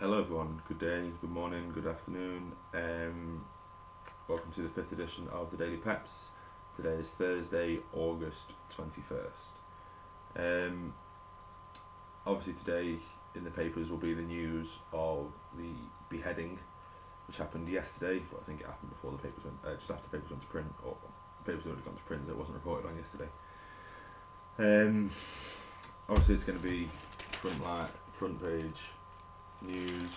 Hello everyone, good day, good morning, good afternoon. Welcome to the 5th edition of the Daily Peps. Today is Thursday, August 21st. Obviously today in the papers will be the news of the beheading, which happened yesterday, but I think it happened before the papers went, just after the papers went to print, or the papers had already gone to print, so it wasn't reported on yesterday. Obviously it's going to be front page news.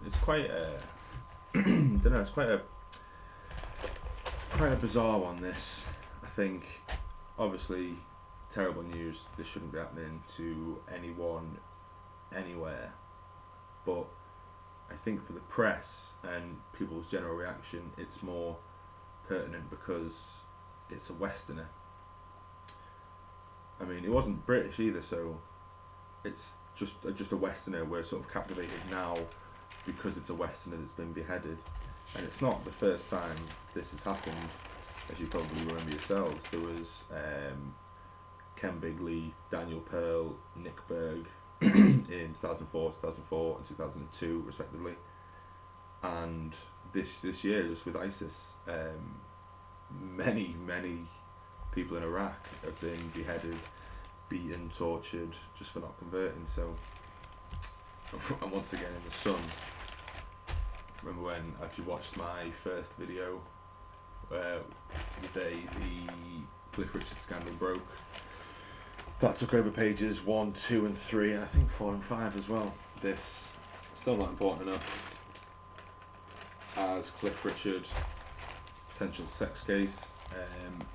It's quite a, don't know. It's quite a bizarre one. This, I think, obviously, terrible news. This shouldn't be happening to anyone, anywhere. But I think for the press and people's general reaction, it's more pertinent because it's a Westerner. I mean, it wasn't British either, so it's just a Westerner. We're sort of captivated now because it's a Westerner that's been beheaded, and it's not the first time this has happened. As you probably remember yourselves, there was Ken Bigley, Daniel Pearl, Nick Berg in 2004, and 2002 respectively, and this year just with ISIS, many people in Iraq have been beheaded, beaten, tortured just for not converting. So, and once again in the Sun, remember when, if you watched my first video, the day the Cliff Richard scandal broke, that took over pages 1, 2 and 3, and I think 4 and 5 as well. This, still not important enough as Cliff Richard potential sex case.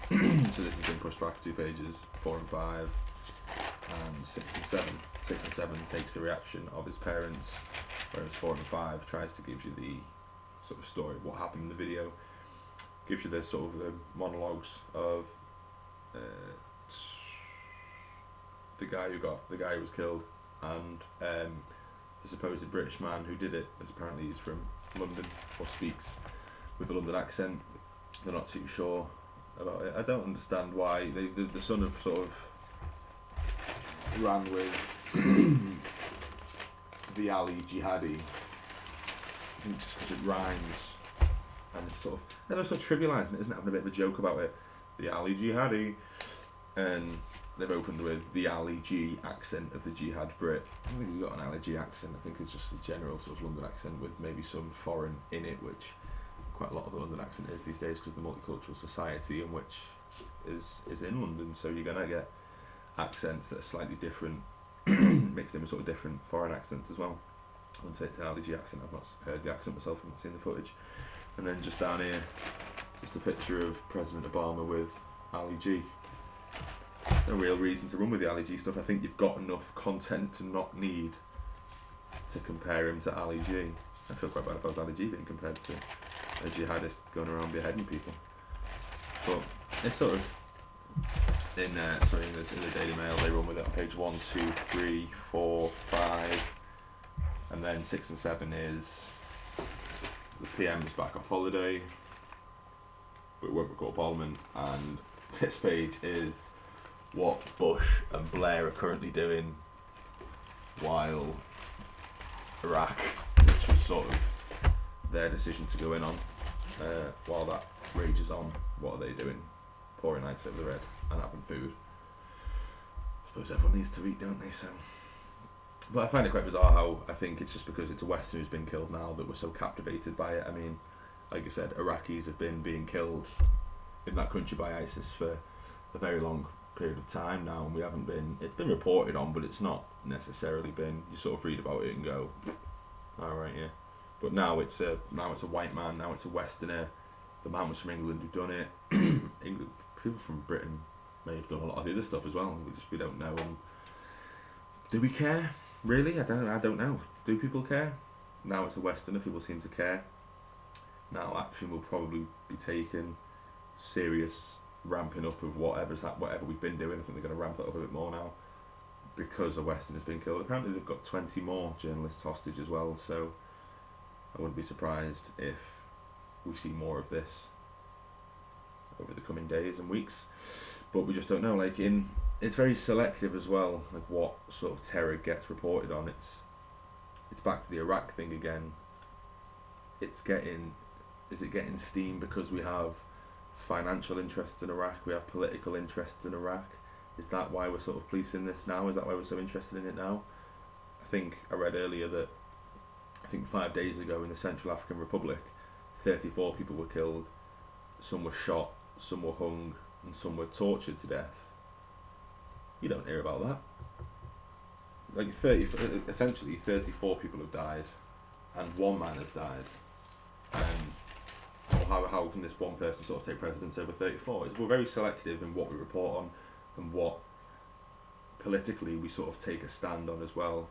So this has been pushed back 2 pages, 4 and 5, and 6 and 7. 6 and 7 takes the reaction of his parents, whereas 4 and 5 tries to give you the sort of story of what happened in the video, gives you the sort of the monologues of the guy who was killed, and the supposed British man who did it. As apparently he's from London, or speaks with a London accent. They're not too sure about it. I don't understand why the Sun have sort of ran with the Ali Jihadi. I think just because it rhymes, and it's sort of, they're sort of trivialising it, isn't it? Having a bit of a joke about it. The Ali Jihadi, and they've opened with the Ali G accent of the Jihad Brit. I don't think he's got an Ali G accent. I think it's just a general sort of London accent with maybe some foreign in it, which quite a lot of the London accent is these days because the multicultural society in which is in London, so you're gonna get accents that are slightly different, mixed in with sort of different foreign accents as well. I wouldn't say it's an Ali G accent, I've not heard the accent myself, I've not seen the footage. And then just down here, just a picture of President Obama with Ali G. No real reason to run with the Ali G stuff. I think you've got enough content to not need to compare him to Ali G. I feel quite bad if I was Ali G being compared to a jihadist going around beheading people. But it's sort of in the Daily Mail, they run with it on page 1, 2, 3, 4, 5, and then 6 and 7 is the PM's back off holiday, but it won't record Parliament, and this page is what Bush and Blair are currently doing while Iraq, which was sort of their decision to go in on, while that rages on. What are they doing? Pouring ice over the red and having food. I suppose everyone needs to eat, don't they? So, but I find it quite bizarre how I think it's just because it's a Western who's been killed now that we're so captivated by it. I mean, like I said, Iraqis have been being killed in that country by ISIS for a very long period of time now, and we haven't been, it's been reported on, but it's not necessarily been, you sort of read about it and go, alright, yeah. But now it's a white man, now it's a Westerner. The man was from England who done it. England, people from Britain may have done a lot of the other stuff as well. We don't know. And do we care? Really? I don't know. Do people care? Now it's a Westerner. People seem to care. Now action will probably be taken. Serious ramping up of whatever we've been doing. I think they're going to ramp it up a bit more now because a Western has been killed. Apparently they've got 20 more journalists hostage as well. So I wouldn't be surprised if we see more of this over the coming days and weeks, but we just don't know. Like in it's very selective as well, like what sort of terror gets reported on. It's back to the Iraq thing again. Is it getting steam because we have financial interests in Iraq, we have political interests in Iraq? Is that why we're sort of policing this now? Is that why we're so interested in it now? I think I read earlier that 5 days ago in the Central African Republic, 34 people were killed, some were shot, some were hung, and some were tortured to death. You don't hear about that. Like essentially 34 people have died, and one man has died. How can this one person sort of take precedence over 34? We're very selective in what we report on, and what politically we sort of take a stand on as well.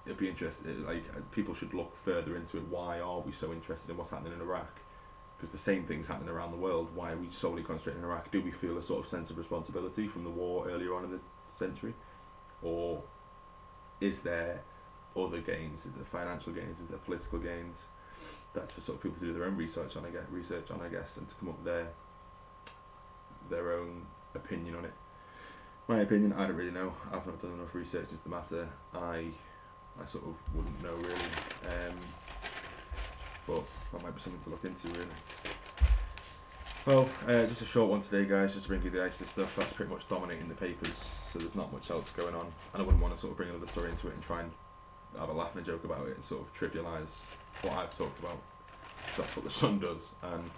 It'd be interesting. Like, people should look further into it. Why are we so interested in what's happening in Iraq? Because the same thing's happening around the world. Why are we solely concentrating in Iraq? Do we feel a sort of sense of responsibility from the war earlier on in the century, or is there other gains? Is there financial gains? Is there political gains? That's for sort of people to do their own research on, I guess, and to come up with their own opinion on it. My opinion, I don't really know. I've not done enough research into the matter. I sort of wouldn't know really, but that might be something to look into really. Well, just a short one today, guys, just to bring you the ISIS stuff. That's pretty much dominating the papers, so there's not much else going on, and I wouldn't want to sort of bring another story into it and try and have a laugh and a joke about it and sort of trivialise what I've talked about. That's what the Sun does, and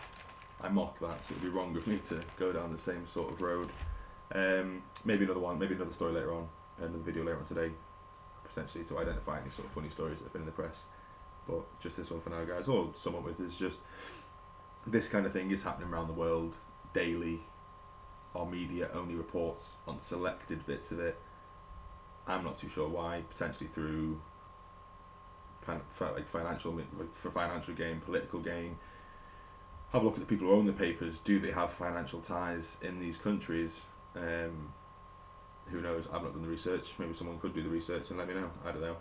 I mock that, so it would be wrong of me to go down the same sort of road. Maybe another story later on, another video later on today, potentially to identify any sort of funny stories that have been in the press. But just this one for now, guys. All I'll sum up with is just this kind of thing is happening around the world daily. Our media only reports on selected bits of it. I'm not too sure why. Potentially through for financial gain, political gain. Have a look at the people who own the papers. Do they have financial ties in these countries? Who knows? I've not done the research. Maybe someone could do the research and let me know. I don't know.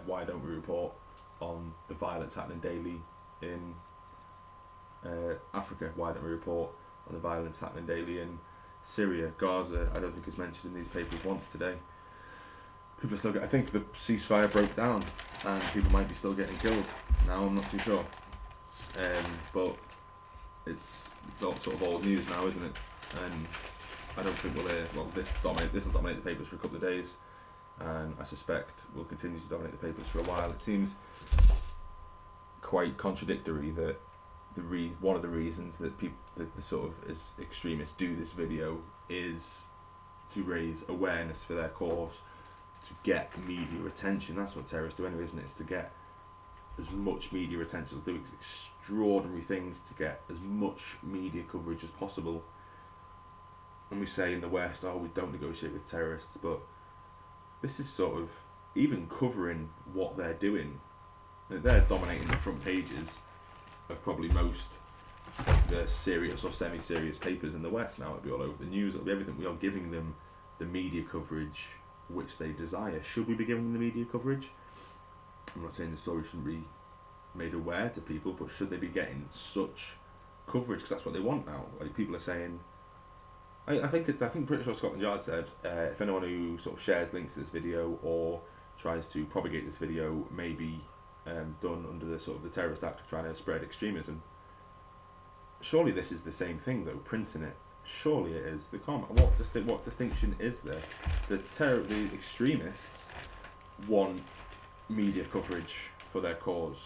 Why don't we report on the violence happening daily in Africa? Why don't we report on the violence happening daily in Syria, Gaza? I don't think it's mentioned in these papers once today. People are still I think the ceasefire broke down and people might be still getting killed now. I'm not too sure. But it's all sort of old news now, isn't it? And I don't think we'll hear. Well, this will dominate the papers for a couple of days, and I suspect will continue to dominate the papers for a while. It seems quite contradictory that one of the reasons that the sort of as extremists do this video is to raise awareness for their cause, to get media attention. That's what terrorists do anyway, isn't it? It's to get as much media attention, to do extraordinary things to get as much media coverage as possible. And we say in the West, we don't negotiate with terrorists, but this is sort of even covering what they're doing. They're dominating the front pages of probably most of the serious or semi-serious papers in the West now. It'll be all over the news, it'll be everything. We are giving them the media coverage which they desire. Should we be giving them the media coverage? I'm not saying the story shouldn't be made aware to people, but should they be getting such coverage? Because that's what they want now. Like, people are saying, I think pretty sure Scotland Yard said, if anyone who sort of shares links to this video or tries to propagate this video may be done under the sort of the terrorist act of trying to spread extremism. Surely this is the same thing though, printing it. Surely it is. What distinction is there? The extremists want media coverage for their cause.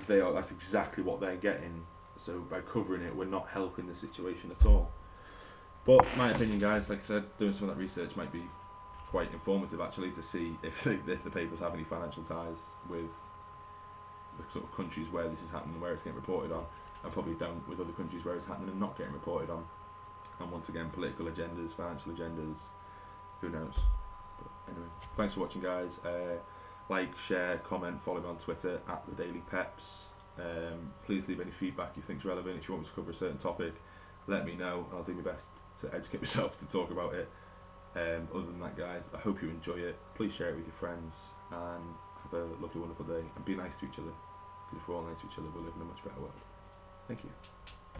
That's exactly what they're getting. So by covering it, we're not helping the situation at all. But my opinion, guys, like I said, doing some of that research might be quite informative actually, to see if the papers have any financial ties with the sort of countries where this is happening, where it's getting reported on, and probably down with other countries where it's happening and not getting reported on. And once again, political agendas, financial agendas, who knows. But anyway, thanks for watching, guys. Like, share, comment, follow me on Twitter at the Daily Peps. Please leave any feedback you think is relevant. If you want me to cover a certain topic, let me know and I'll do my best to educate myself to talk about it. Other than that, guys, I hope you enjoy it. Please share it with your friends and have a lovely, wonderful day, and be nice to each other, because if we're all nice to each other, we'll live in a much better world. Thank you.